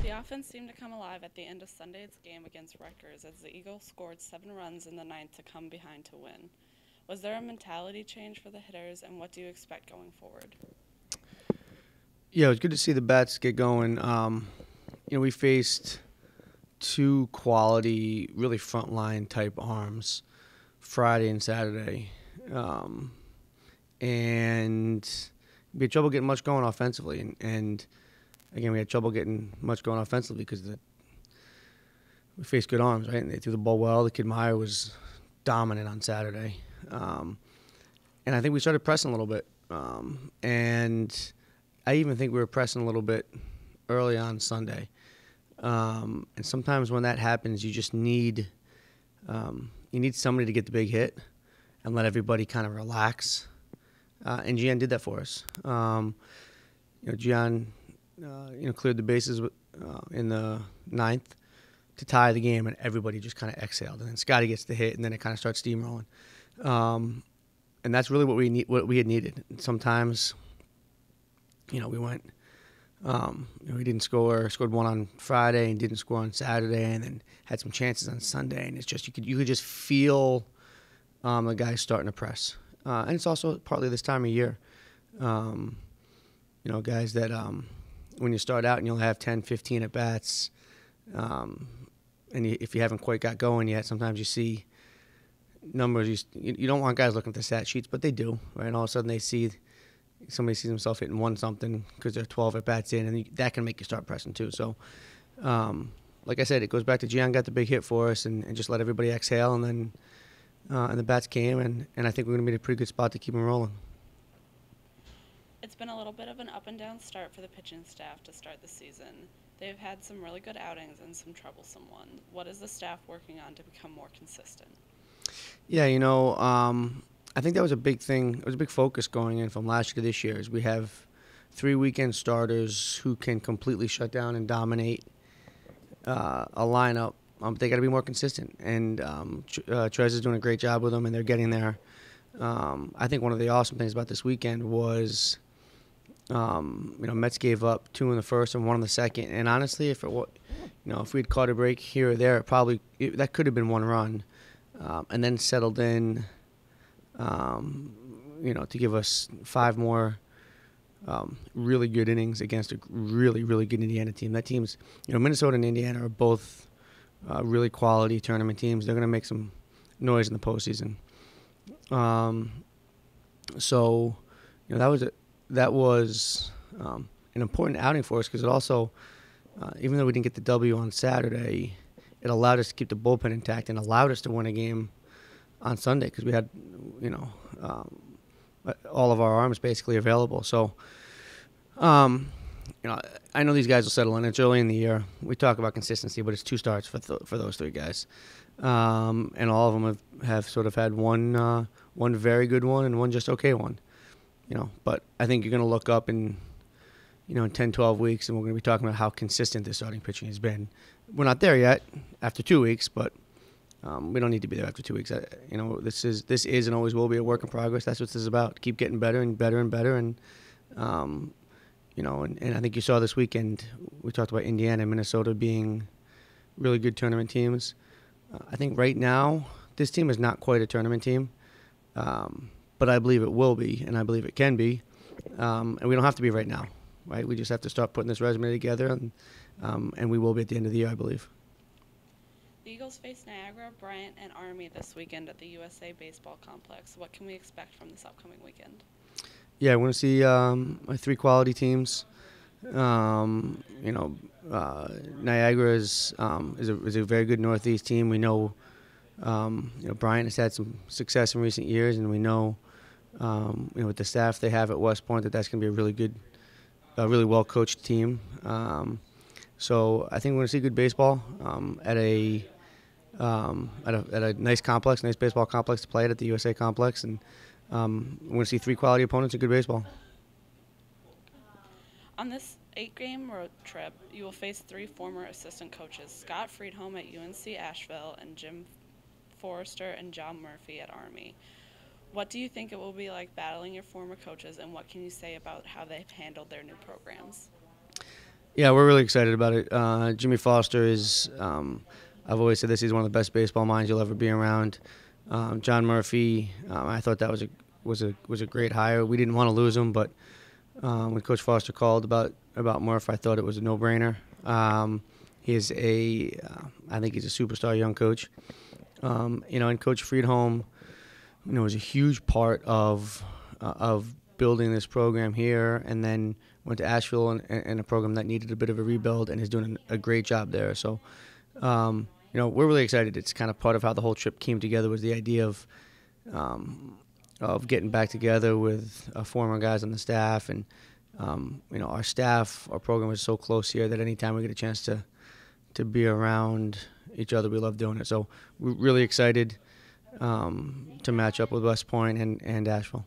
The offense seemed to come alive at the end of Sunday's game against Rutgers as the Eagles scored 7 runs in the ninth to come behind to win. Was there a mentality change for the hitters, and what do you expect going forward? Yeah, it was good to see the bats get going. We faced two quality, really frontline type arms Friday and Saturday, and we had trouble getting much going offensively. And again, we had trouble getting much going offensively because we faced good arms, right? And they threw the ball well. The kid Meyer was dominant on Saturday, and I think we started pressing a little bit, and I even think we were pressing a little bit early on Sunday. And sometimes when that happens, you just need somebody to get the big hit and let everybody kind of relax. And Gian did that for us. Gian, cleared the bases in the ninth to tie the game, and everybody just kind of exhaled. And then Scotty gets the hit, and then it kind of starts steamrolling. And that's really what we had needed. Sometimes, we went. We didn't score. Scored one on Friday and didn't score on Saturday, and then had some chances on Sunday. And it's just you could just feel the guys starting to press. And it's also partly this time of year. Guys that when you start out and you'll have 10, 15 at bats, if you haven't quite got going yet, sometimes you see numbers. You don't want guys looking at the stat sheets, but they do, right? And all of a sudden somebody sees himself hitting one something because they're 12 at bats in, and that can make you start pressing too. So, like I said, it goes back to Gian got the big hit for us and just let everybody exhale, and then and the bats came, and I think we're going to be in a pretty good spot to keep them rolling. It's been a little bit of an up and down start for the pitching staff to start the season. They've had some really good outings and some troublesome ones. What is the staff working on to become more consistent? Yeah, I think that was a big thing. It was a big focus going in from last year to this year. Is we have 3 weekend starters who can completely shut down and dominate a lineup. They got to be more consistent, and Trez is doing a great job with them, and they're getting there. I think one of the awesome things about this weekend was, Mets gave up 2 in the first and 1 in the second, and honestly, if we'd caught a break here or there, that could have been 1 run, and then settled in. To give us 5 more really good innings against a really, really good Indiana team. That team's, Minnesota and Indiana are both really quality tournament teams. They're going to make some noise in the postseason. That was an important outing for us because it also, even though we didn't get the W on Saturday, it allowed us to keep the bullpen intact and allowed us to win a game on Sunday because we had, all of our arms basically available. So, I know these guys will settle in. It's early in the year. We talk about consistency, but it's 2 starts for those 3 guys, and all of them have sort of had one very good one and one just okay one. But I think you're going to look up in 10, 12 weeks, and we're going to be talking about how consistent this starting pitching has been. We're not there yet after 2 weeks, but we don't need to be there after 2 weeks. This is and always will be a work in progress. That's what this is about. Keep getting better and better and better. And and I think you saw this weekend. We talked about Indiana and Minnesota being really good tournament teams. I think right now this team is not quite a tournament team, but I believe it will be, and I believe it can be. And we don't have to be right now, right? We just have to start putting this resume together, and we will be at the end of the year, I believe. The Eagles face Niagara, Bryant, and Army this weekend at the USA Baseball Complex. What can we expect from this upcoming weekend? Yeah, I want to see 3 quality teams. Niagara is a very good Northeast team. We know, Bryant has had some success in recent years, and we know, with the staff they have at West Point, that's going to be a really good, really well coached team. So I think we're going to see good baseball at a nice complex, nice baseball complex to play at the USA complex, and we're going to see 3 quality opponents and good baseball. On this 8-game road trip, you will face 3 former assistant coaches, Scott Friedholm at UNC Asheville and Jim Forrester and John Murphy at Army. What do you think it will be like battling your former coaches, and what can you say about how they've handled their new programs? Yeah, we're really excited about it. Jimmy Foster is, I've always said this, he's one of the best baseball minds you'll ever be around. John Murphy, I thought that was a great hire. We didn't want to lose him, but when Coach Foster called about Murph, I thought it was a no-brainer. He is I think he's a superstar young coach. And Coach Friedholm, was a huge part of building this program here, and then went to Asheville and a program that needed a bit of a rebuild, and is doing a great job there. So, we're really excited. It's kind of part of how the whole trip came together, was the idea of getting back together with former guys on the staff, and our staff, our program is so close here that anytime we get a chance to be around each other, we love doing it. So we're really excited to match up with West Point and Asheville.